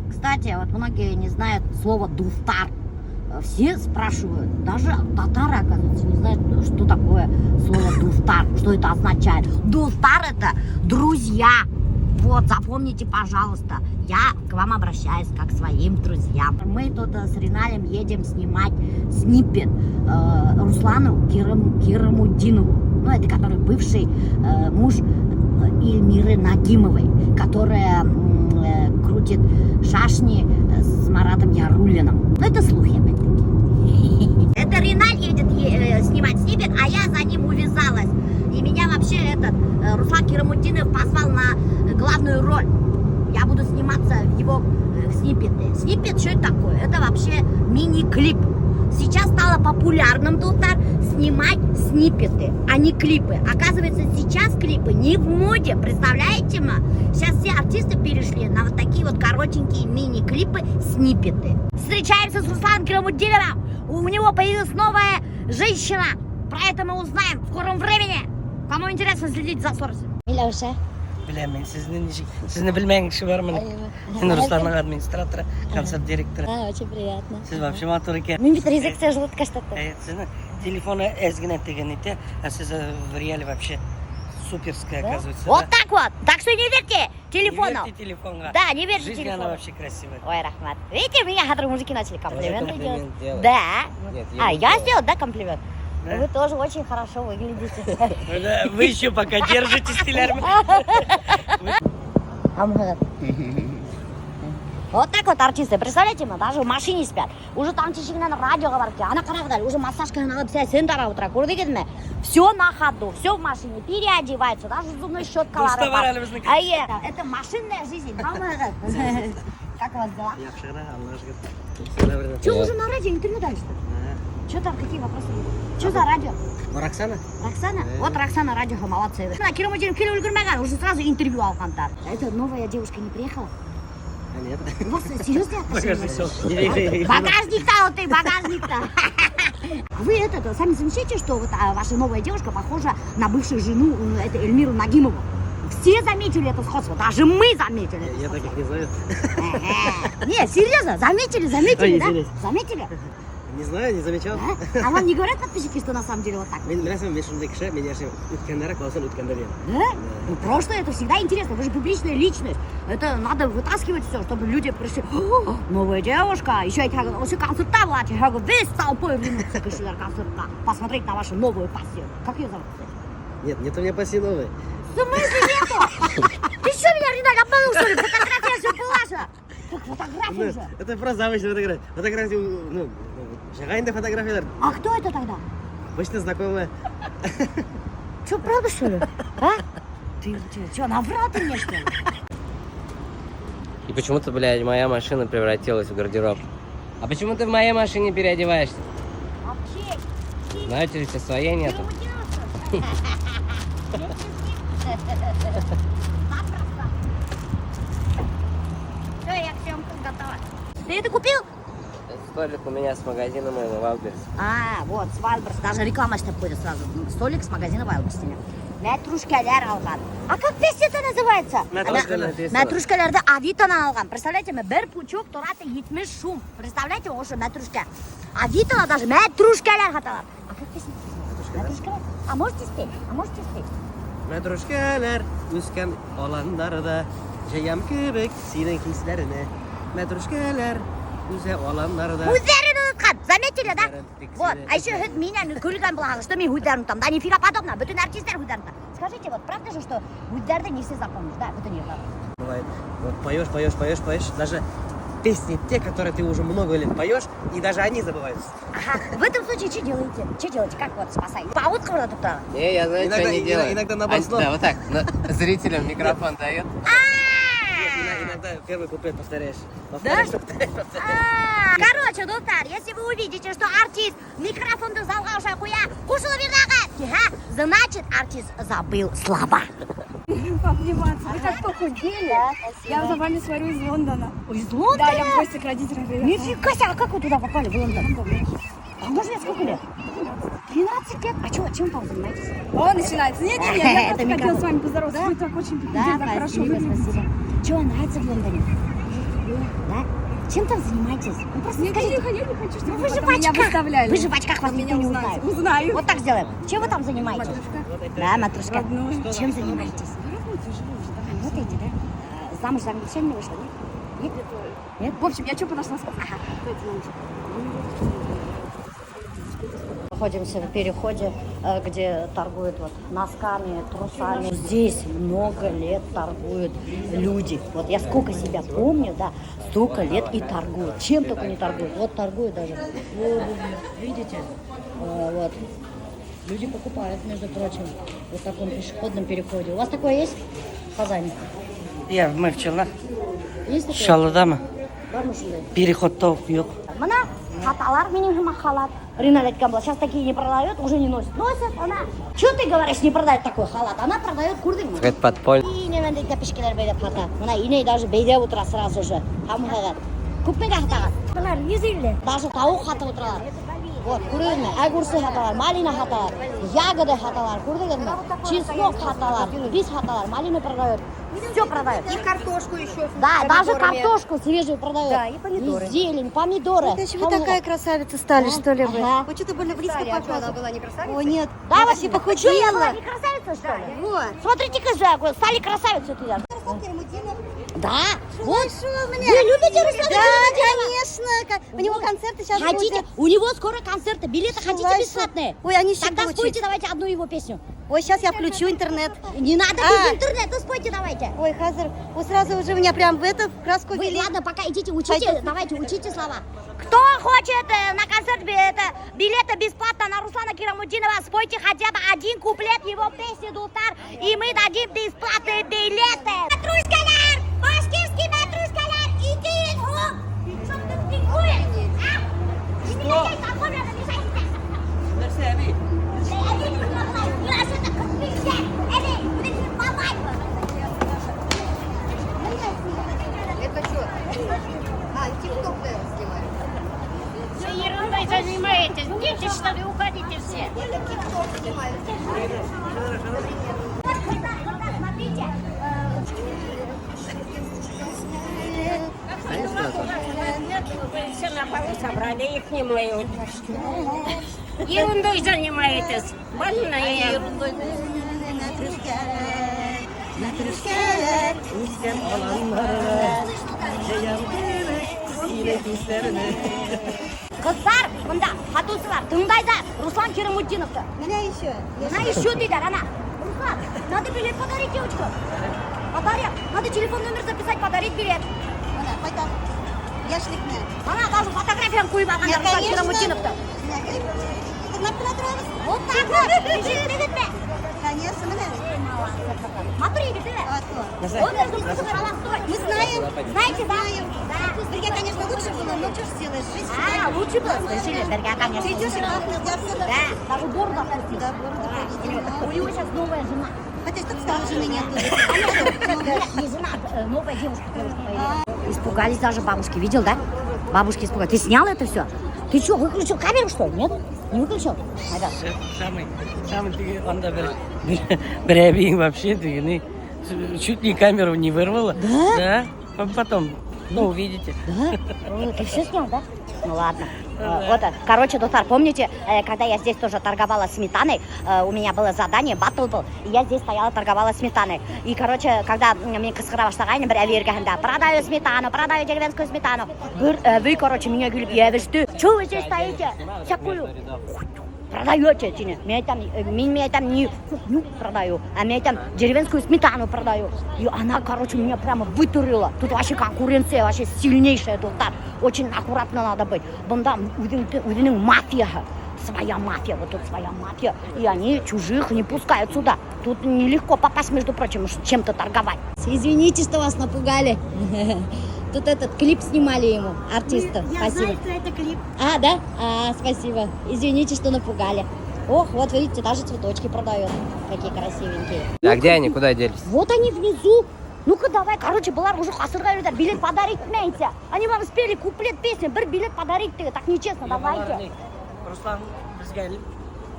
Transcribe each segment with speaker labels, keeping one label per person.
Speaker 1: Кстати, вот многие не знают слово дуфтар. Все спрашивают, даже татары, оказывается, не знают, что такое слово дуфтар, что это означает. Дуфтар это друзья. Вот, запомните, пожалуйста, я к вам обращаюсь как к своим друзьям. Мы тут с Риналем едем снимать сниппет Руслану Кирамуддинову. Ну, это который бывший муж Ильмиры Нагимовой, которая крутит шашни с Маратом Яруллиным. Ну, это слухи, опять-таки. Это Риналь едет снимать сниппет, а я за ним увязалась. И меня вообще Руслан Кирамуддинов позвал на главную роль. Я буду сниматься в его сниппете. Сниппет, что это такое? Это вообще мини-клип. Сейчас стало популярным, Дултар, снимать сниппеты, а не клипы. Оказывается, сейчас клипы не в моде, представляете, ма? Сейчас все артисты перешли на вот такие вот коротенькие мини-клипы, сниппеты. Встречаемся с Русланом Кирамуддиновым. У него появилась новая женщина. Про это мы узнаем в скором времени. Кому интересно, следите за сторисом. Милауша.
Speaker 2: Bilemeyin. Sizni bilmeyen kişi var mı? Ben Ruslan'ın администраторы, концерт директоры.
Speaker 1: Очень приятно.
Speaker 2: Siz вообще матур екен.
Speaker 1: Мен бит резекция желудка что-то.
Speaker 2: Сіздің телефоны әзгінен деген ете, а сіз в реале вообще суперская, оказывается.
Speaker 1: Вот так вот. Так что не верьте телефону.
Speaker 2: Не верьте телефону.
Speaker 1: Да, не верьте
Speaker 2: телефону. Жизнь она вообще красивая.
Speaker 1: Ой, Рахмат. Видите, меня хадры мужики начали комплименты делать.
Speaker 2: Да.
Speaker 1: Нет, я сделал, да, комплимент? Да? Вы тоже очень хорошо выглядите.
Speaker 2: Вы еще пока держитесь, стилярми.
Speaker 1: Вот так вот артисты, представляете, мы даже в машине спят. Уже там чечигнен радиоға барып келді. Ана қарағдар, уже массажкадан алып сәл сен тарап отыра. Көрдіңіз ме? Все на ходу, все в машине, переодеваются, даже зубной щеткалары бар. Это машинная жизнь. Как вас дела? Че, уже на радио интервью дали, что ли? Что там, какие вопросы были? Что за радио?
Speaker 2: Роксана?
Speaker 1: Роксана? Вот Роксана радиоға молодцы. Кирамуддинов келіп үлгермеген, уже сразу интервью алғандар. Это новая девушка не приехала?
Speaker 2: Нет.
Speaker 1: У вас серьезные отношения? Багажник-то, вот ты, багажник-то. Вы сами замечаете, что вот ваша новая девушка похожа на бывшую жену, это Эльмиру Нагимову? Все заметили это сходство, даже мы заметили.
Speaker 2: Я таких не знаю.
Speaker 1: Не, серьезно, заметили, да? Заметили?
Speaker 2: Не знаю, не замечал.
Speaker 1: А вам не говорят подписчики, что на самом деле вот так? Да? Ну, прошлое это всегда интересно, вы же публичная личность. Это надо вытаскивать все, чтобы люди пришли. Новая девушка, еще эти концерта была, весь толпой ринутся к концерта. Посмотреть на вашу новую пассию. Как ее зовут?
Speaker 2: Нет у меня пассии новой.
Speaker 1: В смысле нету? Ты что, меня, Ринат, обманул, что ли? Фотография все была же. Так фотография же.
Speaker 2: Это просто обычная фотография. Фотография, шагайные фотографии.
Speaker 1: А кто это тогда?
Speaker 2: Обычно знакомая.
Speaker 1: Че, правда, что ли? А? Ты что, наврал ты мне, что ли?
Speaker 3: И почему-то, блядь, моя машина превратилась в гардероб. А почему ты в моей машине переодеваешься?
Speaker 1: Вообще.
Speaker 3: Знаете ли, своей нету.
Speaker 1: Все, я к съемкам готова. Ты это купил?
Speaker 3: Столик у меня с магазина моего Вайлдберрис.
Speaker 1: Вот, с Вайлдберрис. Даже реклама что будет сразу. Столик с магазина Вайлдберрис. Мәтрушкалар алған. А как песня-то называется? Мәтрушкаларды Авитодан алған. Представляете, бір пучок тұраты 70 шум. Представляете, осы мәтрушка. Авитодан даже мәтрушкалар қаталар. А как песня? Мәтрушкалар? А можете спеть?
Speaker 2: Мәтрушкалар өскен аландарда жаям кебек сенің кисләріне. Мәтрушкалар өсе аландарда.
Speaker 1: Худерін ұнытқан. Заметили, да? Вот. А еще меня көрген бұлағы, что мен худерін ұнытам. Да нифига подобно. Bütün артистер худерін ұнытам. Скажите, вот правда же, что худерді не все запомнишь, да? Bütün ерлар.
Speaker 2: Бывает. Вот поешь. Даже песни, те, которые ты уже много лет поешь, и даже они забываются.
Speaker 1: Ага. В этом случае что делаете? Как вот спасаете? Паутка вот тут.
Speaker 3: Не, я знаю, что они делают.
Speaker 2: Иногда на басло.
Speaker 3: Да, вот так. Зрителям микрофон дает.
Speaker 2: Иногда первый куплет повторяешь.
Speaker 1: Да? Короче, Дултар, если вы увидите, что артист микрофонды залға ұша қоя, қушылы бердағы, значит, артист забыл слова.
Speaker 4: Обниматься. Вы как похудели. Я за вами смотрю из Лондона.
Speaker 1: Из Лондона?
Speaker 4: Да, я в гости к родителям приехала.
Speaker 1: Нифига себе, а как вы туда попали, в Лондон? А можно я сколько лет? 13 лет? А чё, чем там занимаетесь?
Speaker 4: Он начинается. Нет, я
Speaker 1: Это
Speaker 4: просто
Speaker 1: микрофон.
Speaker 4: хотела с вами поздороваться.
Speaker 1: Да?
Speaker 4: Вы так очень
Speaker 1: Да,
Speaker 4: так хорошо
Speaker 1: спасибо,
Speaker 4: выглядите.
Speaker 1: спасибо. Чего вам нравится в Лондоне? Да? Чем там занимаетесь? Ну просто
Speaker 4: Нет,
Speaker 1: скажите.
Speaker 4: я не хочу, чтобы
Speaker 1: Ну,
Speaker 4: вы
Speaker 1: вы же в
Speaker 4: потом меня
Speaker 1: очках.
Speaker 4: выставляли.
Speaker 1: Вы же в очках, вас
Speaker 4: Вы
Speaker 1: никто
Speaker 4: меня
Speaker 1: не
Speaker 4: узнаете.
Speaker 1: узнает.
Speaker 4: Узнаю.
Speaker 1: Вот так сделаем. Чем вы там занимаетесь?
Speaker 4: Матушка.
Speaker 1: Да, матрушка.
Speaker 4: Родной.
Speaker 1: Чем занимаетесь? Работаете, да? Замуж за англичанина не вышла, нет? Нет? Нет?
Speaker 4: В общем, я что подошла сказать?
Speaker 1: Ага. Находимся в переходе, где торгуют вот носками, трусами. Здесь много лет торгуют люди. Вот я сколько себя помню, да, столько лет и торгуют. Чем только не торгуют. Вот торгуют даже. Вот, видите? Вот. Люди покупают, между прочим, вот в таком пешеходном переходе. У вас такое есть в Казани?
Speaker 3: Мы вчера
Speaker 1: Есть такое?
Speaker 3: Шалыдамы.
Speaker 1: Бар ма шундай?
Speaker 3: Переход-то yok.
Speaker 1: Мына хаталар менің жұма халат. Ринат айтқан была, сейчас такие не продает, уже не носит. Носят, она. Что ты говоришь, не продает такой халат? Она продает, көрдің ме?
Speaker 3: Это подполье.
Speaker 1: И немендей тәпешкелер бейдеп хата. Мына иней даже бейдеп отыра сразу же. Хамхагат. Көпмеге хатаған. Бұлар езілі. Даже тауық хатып отыралар. Вот, көрдің ме? Огурцы хаталар, малина хаталар, ягоды хаталар, көрдіңіз ме? Чеснок хаталар, бис хаталар, малину продает. Все продает.
Speaker 4: И картошку еще.
Speaker 1: Да, даже картошку свежую продает.
Speaker 4: Да, и помидоры.
Speaker 1: И зелень, помидоры.
Speaker 5: Это еще вы такая красавица стали, что ли вы?
Speaker 1: Ага.
Speaker 5: Вы что-то были близко
Speaker 4: Кстати, а что, она
Speaker 5: подхода.
Speaker 4: была не красавица?
Speaker 5: О, нет.
Speaker 1: Да,
Speaker 5: вы
Speaker 1: Василий,
Speaker 5: вообще
Speaker 1: что, я была
Speaker 5: похудела.
Speaker 1: не красавица, что ли?
Speaker 5: Вот.
Speaker 1: Смотрите-ка, же, стали красавицы туда. Да, вот.
Speaker 5: Хорошо,
Speaker 1: Вы любите Руслана
Speaker 5: Да,
Speaker 1: Керимутдинова?
Speaker 5: конечно. У него концерты сейчас
Speaker 1: Хотите?
Speaker 5: будут.
Speaker 1: У него скоро концерты. Билеты хотите
Speaker 5: Слушай.
Speaker 1: бесплатные?
Speaker 5: Ой, они еще
Speaker 1: Тогда
Speaker 5: круче.
Speaker 1: спойте давайте одну его песню.
Speaker 5: Ой, сейчас я включу интернет.
Speaker 1: Не надо
Speaker 5: А.
Speaker 1: без интернета, спойте давайте.
Speaker 5: Ой, Хазар, вы сразу уже меня прям в эту краску
Speaker 1: Вы,
Speaker 5: ввели.
Speaker 1: ладно, пока идите, учите,
Speaker 5: Пойдем.
Speaker 1: давайте, учите слова. Кто хочет на концерт билеты бесплатно на Руслана Керимутдинова, спойте хотя бы один куплет его песни «Дултар», и мы дадим бесплатные билеты. Матрушкалар, башкирский матрушкалар, идите, что ты пикуешь, а? Что?
Speaker 5: Это что? А, тик-ток, снимаю.
Speaker 6: Вы ерундой занимаетесь. Дети, что ли, уходите все. Вы все на полу собрали, их не моют. Ерундой занимаетесь. Больные.
Speaker 1: Қыздар, мында қатусы бар, тыңдайдар, Руслан Керимутдиновты.
Speaker 5: Меня еще.
Speaker 1: Она еще дейдар, она. Руслан, надо билет подарить девочку. Подарят. Надо телефон номер записать, подарить билет.
Speaker 5: Mana, пойдем. Яшлик мне.
Speaker 1: Она даже фотографияны қойып алған
Speaker 5: Я,
Speaker 1: Руслан
Speaker 5: конечно.
Speaker 1: Керимутдиновты.
Speaker 5: Кнопка нравится?
Speaker 1: Вот так вот. Бежит, бежит, бе.
Speaker 5: Конечно, мне.
Speaker 1: Смотри, бежит.
Speaker 5: А то.
Speaker 1: Он, между прочим, холостой.
Speaker 5: Мы знаем.
Speaker 1: Знаете, да?
Speaker 5: Да. Бирге, конечно, лучше было, но что ж сделаешь? Жизнь
Speaker 1: А, лучше было. Слышали, Берга, конечно.
Speaker 5: Ты идешь и пахнешь, я все
Speaker 1: Да, даже бороду отпустил.
Speaker 5: Да, бороду повидела.
Speaker 1: У него сейчас новая жена.
Speaker 5: Хотя что старой жены нету.
Speaker 1: Нет, не жена, новая девушка появилась. Испугались даже бабушки, видел, да? Бабушки испугались. Ты снял это все? Ты что, выключил камеру, что ли? Нет? Не выключил? Ага.
Speaker 3: Самый он bir әбиің вообще чуть ли камеру не вырвала.
Speaker 1: Да?
Speaker 3: Да. Потом, увидите.
Speaker 1: Да? Ой, ты все снял, да? Ну ладно. Вот, короче, достар, помните, когда я здесь тоже торговала сметаной, у меня было задание, баттл был, и я здесь стояла, торговала сметаной. И, короче, когда мне кысқыра баштағайын, бір әвергенде, продаю сметану, продаю деревенскую сметану. Вы, короче, меня говорите, я говорю, что вы здесь стоите? Всякую продаете, тине. Мен там не продаю, а мен там деревенскую сметану продаю. И она, короче, меня прямо вытурила. Тут вообще конкуренция, вообще сильнейшая тут. Очень аккуратно надо быть. Бонда, у мафия. Своя мафия, вот тут своя мафия. И они чужих не пускают сюда. Тут нелегко попасть, между прочим, чем-то торговать. Извините, что вас напугали. Тут этот клип снимали ему, артиста.
Speaker 5: Я
Speaker 1: Спасибо.
Speaker 5: знаю, что это клип.
Speaker 1: А, да? А, спасибо. Извините, что напугали. Ох, вот видите, даже цветочки продает. Какие красивенькие.
Speaker 3: А где они, куда делись?
Speaker 1: Вот они внизу. Ну-ка давай, короче, бұлар уже қасырға үйреді. Билет подарить мәйте. Они вам спели куплет песни, бір билет подарить ты. Так нечестно, давайте.
Speaker 3: Руслан бізге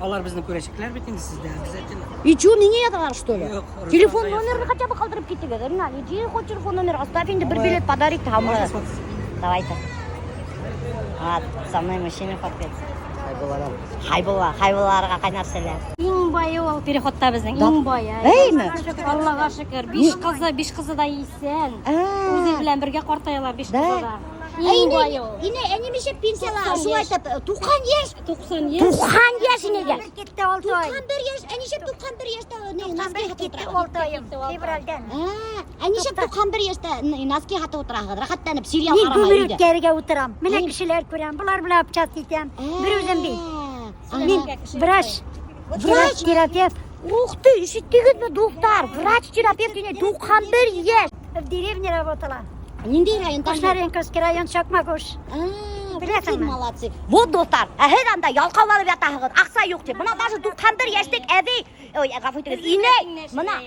Speaker 2: Алар біздің көрәшіктер бит енді сізде обязательно.
Speaker 1: И что, мне это надо, что ли?
Speaker 2: Yok,
Speaker 1: Телефон
Speaker 2: Руслан
Speaker 1: номерін хотя бы қалдырып кетті. Ринал, иди хоть телефон номер оставь, енді бір билет подарить там.
Speaker 2: Можно сфоткаться?
Speaker 1: Давайте. Вот, со мной мужчина фоткается. Хайбулларға қайнар сәлем.
Speaker 4: Ең байы ол переходта біздің,
Speaker 1: Да.
Speaker 4: ең байы.
Speaker 1: Әйме?
Speaker 4: Аллаға шүкір. Беш қызы да исән. Өзі белән бірге қартаялар беш
Speaker 1: Да.
Speaker 4: қызы да. Ең байы ол.
Speaker 1: Ине, әнемеше пенсияла, шу айтып, туқан еш.
Speaker 4: 90 еш.
Speaker 1: Туқан еш инеге.
Speaker 5: Кетті ол той.
Speaker 1: Туқан бір еш, әнеше туқан бір ешті, носки хаты
Speaker 5: Кетті
Speaker 1: отырағы.
Speaker 5: ол тойым. Февральдан.
Speaker 1: Әнеше туқан бір ешті, носки хаты отырағы. Рахаттанып, сериал
Speaker 5: Мен
Speaker 1: қарамай үйде.
Speaker 5: көміріктерге отырам. Міне
Speaker 1: Ай.
Speaker 5: кішілер көрем. Бұлар біле общат етем. Бір өзім бей.
Speaker 1: Мен
Speaker 5: Мен врач. Врач терапевт.
Speaker 1: Ух ты, ишеттеген бе доктор, врач терапевт ине туқан бір еш.
Speaker 5: В деревне работала.
Speaker 1: Нендей район?
Speaker 5: Кушнаренковский район, Чакмагуш.
Speaker 1: Білесің молодцы. Вот достар, әхед анда ялқау алып ятағығын, ақса жоқ деп. Мына даже туқан бір ештік әдей, ғафу етіңіз, ине, мына,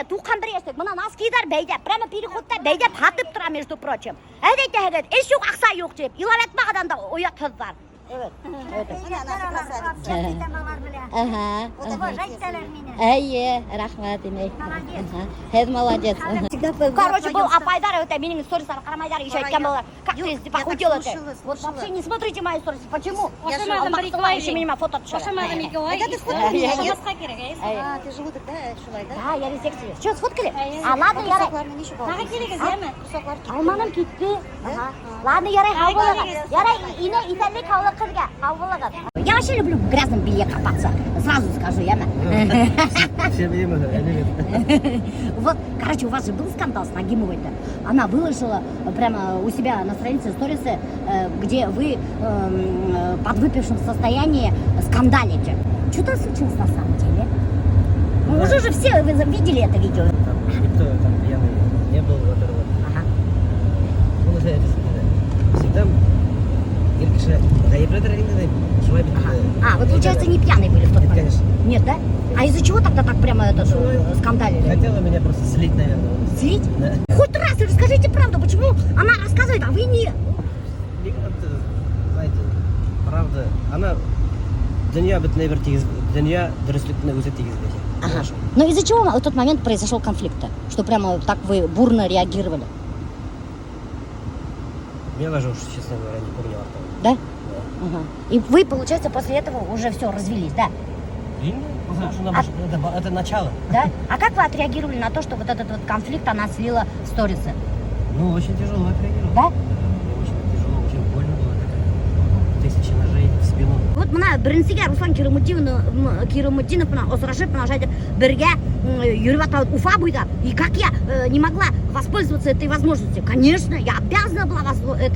Speaker 1: туқан бір ештік, мына носкидар бәйдеп, прямо переходта бәйдеп хатып тұра, между прочим. Әдей тәхед, еш жоқ ақса жоқ деп, илап әтмағадан да оят қыздар. Evet. Ага.
Speaker 5: Уважайтелер меня.
Speaker 1: Әйе, рахмат демей. Hed молодец. Короче, бұл апайдар, это менің стористерім қарамайдар, еще айтқан болар. Как ты похудела ты? Вот вообще не смотрите мои сторисы. Почему? Алматыға еще меніме фото түсірі.
Speaker 4: Ошамадан екеуай. Басқа керек,
Speaker 5: Ты желудок, да, шулай, да?
Speaker 1: Да, я резекция. Что, сфоткали? А ладно, ярай.
Speaker 4: Тағы керек әземі.
Speaker 1: Алманым кетті. Ладно, ярай, хавылыға. Ярай, ине итәлік хавылы қызға. Хавылыға. Я вообще люблю в грязном белье копаться. Сразу скажу, яна.
Speaker 2: Все время,
Speaker 1: Вот, короче, у вас же был скандал с Нагимовой-то. Она выложила прямо у себя на странице сторисы, где вы в подвыпившем состоянии скандалите. Что там случилось на самом деле? Ну, уже же все вы видели это видео.
Speaker 2: Никто там пьяный не был, во-первых.
Speaker 1: Ага.
Speaker 2: Ну, уже это всегда еркеше ғайыпредер енді шулай бит.
Speaker 1: А, вы, получается, не пьяные были в тот
Speaker 2: Нет,
Speaker 1: момент?
Speaker 2: конечно.
Speaker 1: Нет, да? А из-за чего тогда так прямо это скандалили?
Speaker 2: Хотела меня просто слить, наверное.
Speaker 1: Слить?
Speaker 2: Да.
Speaker 1: Хоть раз расскажите правду, почему она рассказывает, а вы не...
Speaker 2: Мне как-то, знаете, правда, она dünya bütüne bir tegiz, dünya dürüstlüküne özü tegiz bese.
Speaker 1: Ага. Но из-за чего в тот момент произошел конфликт? Что прямо так вы бурно реагировали?
Speaker 2: Я даже уж, честно говоря, не помню автора.
Speaker 1: Да? Ага. И вы, получается, после этого уже все развелись, да?
Speaker 2: Это начало.
Speaker 1: Да? А как вы отреагировали на то, что вот этот вот конфликт она слила в сторисы?
Speaker 2: Ну, очень тяжело отреагировал.
Speaker 1: Да?
Speaker 2: Очень тяжело, очень больно было. Тысячи ножей в спину.
Speaker 1: Вот мына біріншіге Руслан Керимутдинов осрашып бірге жүріп атауды Уфа бойда. И как я не могла воспользоваться этой возможностью? Конечно, я обязана была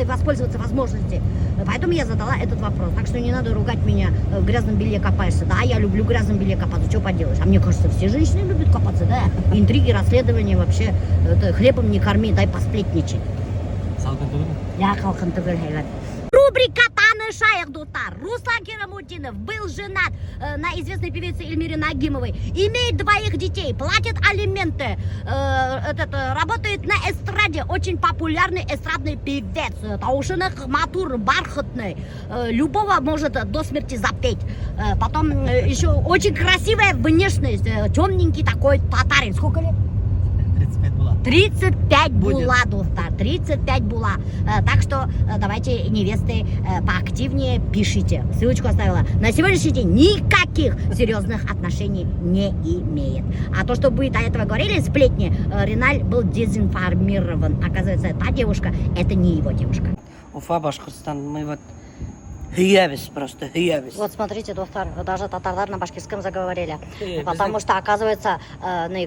Speaker 1: воспользоваться возможностью. Поэтому я задала этот вопрос. Так что не надо ругать меня, в грязном белье копаешься. Да, я люблю в грязном белье копаться, что поделаешь? А мне кажется, все женщины любят копаться, да? Интриги, расследования вообще, это хлебом не корми, дай посплетничать.
Speaker 2: Салкын түгіл.
Speaker 1: Я халқын түгіл хайват. Рубрика «Танышайық, достар». Руслан Керимутдинов был женат на известной певице Эльмире Нагимовой. Имеет 2 детей, платит алименты, работает на эстраде. Очень популярный эстрадный певец. Таушиных матур, бархатный. Любого может до смерти запеть. Потом еще очень красивая внешность. Темненький такой татарин. Сколько лет?
Speaker 2: 35 была.
Speaker 1: 35
Speaker 2: Будет.
Speaker 1: була, достар, 35 була. Так что давайте, невесты, поактивнее пишите. Ссылочку оставила. На сегодняшний день никаких серьезных отношений не имеет. А то, что вы до этого говорили, сплетни, Риналь был дезинформирован. Оказывается, та девушка, это не его девушка.
Speaker 2: Уфа, Башкортостан, мы вот хиявис просто, хиявис.
Speaker 1: Вот смотрите, достар, даже татарлар на башкирском заговорили. Потому что, оказывается,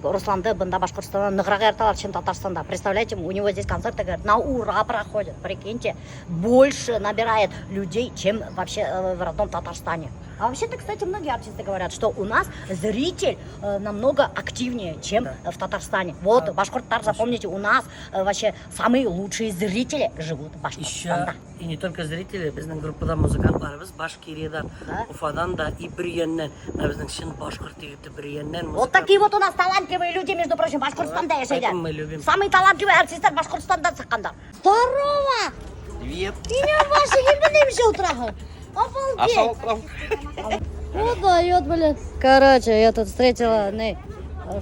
Speaker 1: Русланды бында Башкортостана нығырақ ерталар, чем Татарстанда. Представляете, у него здесь концерты, говорят, на ура проходят. Прикиньте, больше набирает людей, чем вообще в родном Татарстане. А вообще-то, кстати, многие артисты говорят, что у нас зритель намного активнее, чем в Татарстане. Вот, башкорттар, запомните, у нас вообще самые лучшие зрители живут в Башкортостане.
Speaker 7: И не только зрители, біздің группада музыкантларыбыз Башкириядан, Уфадан да и Бириеннен, біздің шын башқұрт егіті Бириеннен.
Speaker 1: Вот такие вот у нас талантливые люди, между прочим, Башкортостанда яшайдят.
Speaker 7: Поэтому мы любим.
Speaker 1: Самые талантливые артисты Башкортостандан сыққандар. Здорово!
Speaker 2: Привет.
Speaker 1: Меня ваши ебаным еще утрахал. Обалдеть! Вот дает, блин. Короче, я тут встретила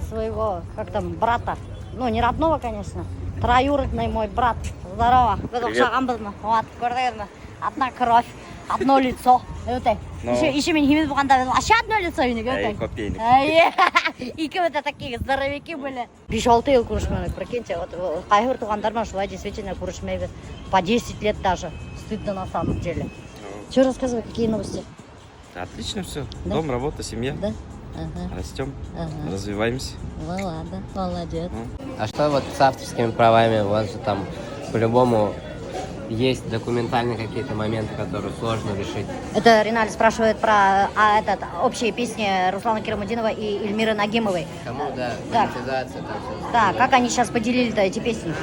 Speaker 1: своего, как там, брата. Ну, не родного, конечно. Троюродный мой брат. Здорово. Вот, одна кровь, одно лицо. Еще меня химит вообще одно лицо. И вот такие здоровяки были. 5-6 ел куршманы, прикиньте. Вот хайгур тугандарман шулай действительно куршмейвы. По 10 лет даже. Стыдно на самом деле. Что рассказывай, какие новости?
Speaker 8: Отлично все.
Speaker 1: Да?
Speaker 8: Дом, работа, семья.
Speaker 1: Да? Ага.
Speaker 8: Растем,
Speaker 1: Ага.
Speaker 8: развиваемся.
Speaker 1: Ну ладно, молодец.
Speaker 3: А что вот с авторскими правами? У вас же там по-любому есть документальные какие-то моменты, которые сложно решить.
Speaker 1: Это Риналь спрашивает про общие песни Руслана Керамудинова и Эльмиры Нагимовой.
Speaker 3: Кому, да,
Speaker 1: Так.
Speaker 3: монетизация, там все.
Speaker 1: Да, как они сейчас поделили-то эти песни?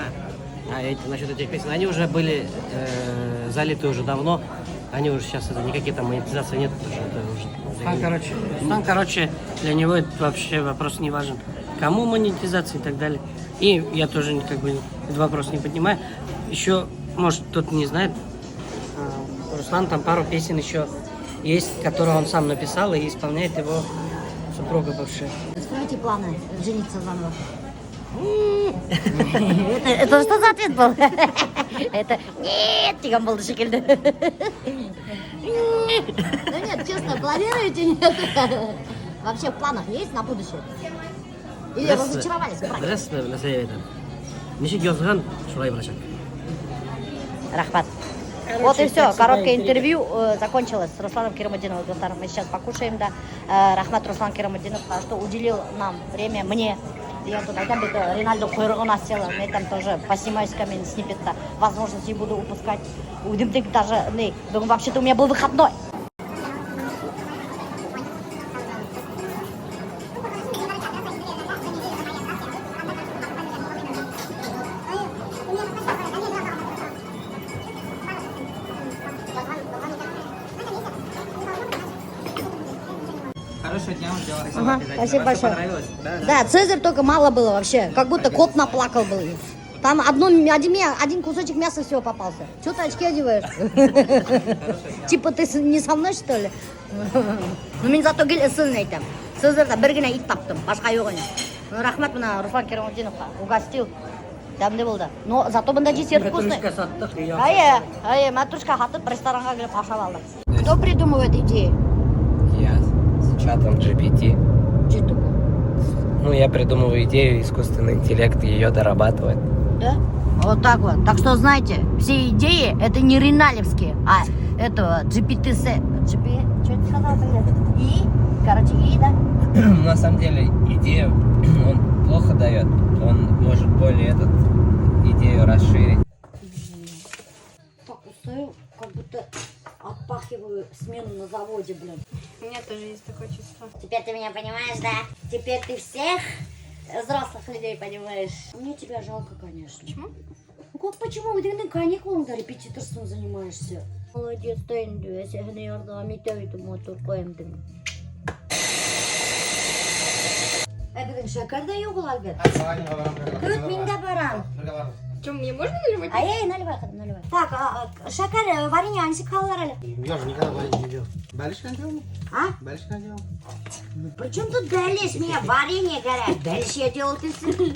Speaker 2: Насчет этих песен, они уже были залиты уже давно. Они уже сейчас, никакие там монетизации нет.
Speaker 7: Руслан, короче, для него этот вообще вопрос не важен. Кому монетизация и так далее. И я тоже как бы этот вопрос не поднимаю. Еще, может, кто-то не знает, Руслан там пару песен еще есть, которые он сам написал и исполняет его супруга бывшая.
Speaker 1: Строите планы жениться заново? Это что за ответ был? Это нет, тигам был шикельда. Да нет, честно, планируете нет? Вообще в планах есть на будущее? Или разочаровались?
Speaker 2: Здравствуйте, Назаевита. Ничего язган, шулай брашак.
Speaker 1: Рахмат. Вот и все, короткое интервью закончилось с Русланом Керамудиновым. Мы сейчас покушаем, да. Рахмат Руслан Керамудинов, что уделил нам время, мне. Я тут айтам, это Ринальдо Койргона села, я там тоже поснимаюсь камень снипет-то. Возможности буду упускать. Удимтик даже, вообще-то у меня был выходной.
Speaker 2: Хорошего дня,
Speaker 1: Ага, спасибо большое. Да, Цезарь только мало было вообще. Как будто кот наплакал был. Там один кусочек мяса всего попался. Чего ты очки одеваешь? Типа ты не со мной, что ли? Ну, мен зато сильный там. Цезарьда бір генә ит таптым, башка yok ene. Рахмат мына Руслан Керамудиновка угостил. Дәмле булды. Но зато бында десерт вкусный. Матрушка сатып ресторанга кирип ашап алдык. Кто придумывает идеи?
Speaker 3: Я с чатом GPT. Ну, я придумываю идею, искусственный интеллект ее дорабатывает.
Speaker 1: Да? Вот так вот. Так что, знаете, все идеи это не риналевские, а это GPT-C. Что ты сказал, блядь? И, да?
Speaker 3: На самом деле, идею он плохо дает. Он может более идею расширить.
Speaker 1: Так, устаю, как будто отпахиваю смену на заводе, блин.
Speaker 4: У меня тоже есть такое чувство.
Speaker 1: Теперь ты меня понимаешь, да? Теперь ты всех взрослых людей понимаешь. Мне тебя жалко, конечно.
Speaker 4: Почему?
Speaker 1: Ну как почему? Ты на каникулах репетиторством занимаешься. Молодец, Тайнду. Я сегодня ярдам мектебите мотор коемдим. Бүгін шәкәрдә юк ул әлбәт. Көт миндә барам.
Speaker 4: Что, мне можно наливать?
Speaker 1: Ай, наливай, наливай. Так, шәкәр, варенье, анысы калалар әле.
Speaker 2: Я же никогда варенье не делал. Бәлишканы делал?
Speaker 1: А?
Speaker 2: Бәлишканы делал.
Speaker 1: Ну, при чем тут бәлеш? Меня варенье горят. Бәлеш я делал ты сын.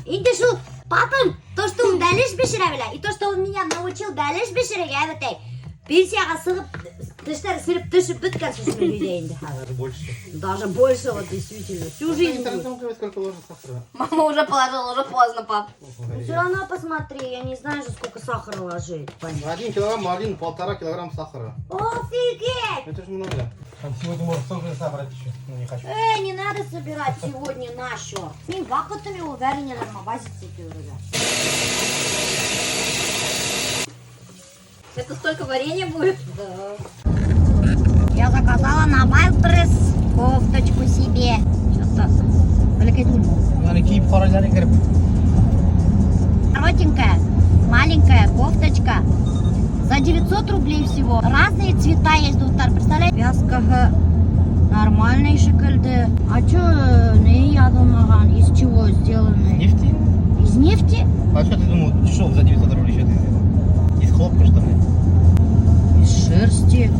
Speaker 1: Инде шу, папам, то, что он бәлеш бешерә белә, и то, что он меня научил бәлеш бешерергә, бәтәй. Пенсияға сығып, тіштер сіріп түшіп біткән сүшін үйде инде.
Speaker 2: Даже больше.
Speaker 1: Даже больше, вот действительно. Всю жизнь будет.
Speaker 2: Сколько ложек сахара?
Speaker 4: Мама уже положила, уже поздно, пап.
Speaker 1: Ну, все равно посмотри, я не знаю же, сколько сахара ложить. Понятно.
Speaker 2: 1 килограмм малин, 1,5 килограмм сахара.
Speaker 1: Офигеть!
Speaker 2: Это же много. Сегодня можно столько собрать еще. Ну, не хочу.
Speaker 1: Не надо собирать сегодня на счет. Мен вақытымен ол вареньелеріме базиться етеу, ребят.
Speaker 4: Это столько варенья будет?
Speaker 1: Да. Я заказала на Wildberries кофточку себе. Сейчас-то. Коротенькая, маленькая кофточка. За 900 рублей всего. Разные цвета есть, доктор. Представляете? Вязкого. Нормальный шикальды. А чё, не ядомаган? Из чего сделаны?
Speaker 2: Нефти?
Speaker 1: Из нефти?
Speaker 2: А что ты думал, дешев за 900 рублей что ты сделал? Из хлопка, что ли?
Speaker 1: Из шерсти.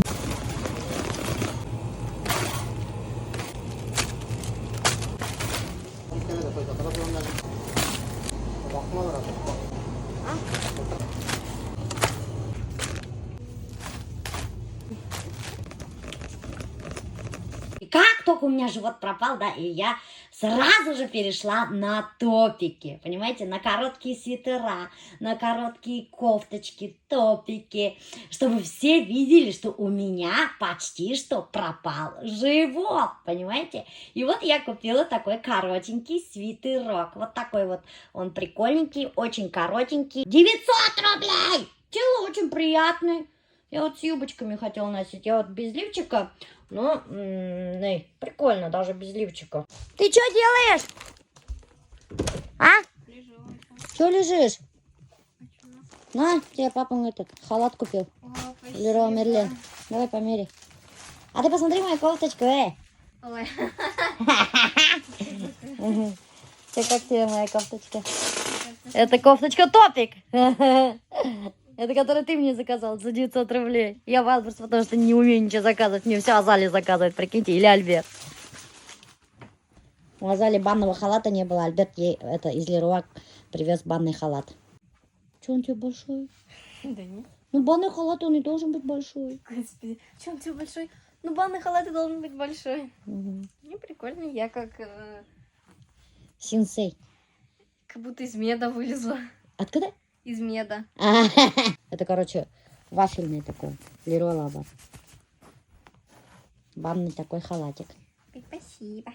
Speaker 1: И как только у меня живот пропал, да, и я сразу же перешла на топики, понимаете, на короткие свитера, на короткие кофточки, топики, чтобы все видели, что у меня почти что пропал живот, понимаете. И вот я купила такой коротенький свитерок, вот такой вот, он прикольненький, очень коротенький, 900 рублей, тело очень приятное. Я вот с юбочками хотела носить, я вот без лифчика, но прикольно даже без лифчика. Ты что делаешь? А?
Speaker 4: Лежу.
Speaker 1: Что лежишь? На, тебе папа этот халат купил. Леруа Мерлен. Давай померяй. А ты посмотри мою кофточку,
Speaker 4: Ой.
Speaker 1: Как тебе моя кофточка? Это кофточка топик. Это которую ты мне заказал за 900 рублей. Я Вайлдберрис, потому что не умею ничего заказывать. Мне все Азали заказывает, прикиньте, или Альберт. У Азали банного халата не было. Альберт ей это из Леруа привез банный халат. Че он тебе большой?
Speaker 4: Да нет.
Speaker 1: Ну, банный халат, он и должен быть большой.
Speaker 4: Господи, что он тебе большой? Ну, банный халат и должен быть большой.
Speaker 1: Угу.
Speaker 4: Не прикольно, я как
Speaker 1: Синсей.
Speaker 4: будто из меда вылезла.
Speaker 1: Откуда?
Speaker 4: Из меда.
Speaker 1: Это, короче, вафельный такой. Леруа Лаба. Банный такой халатик.
Speaker 4: Спасибо.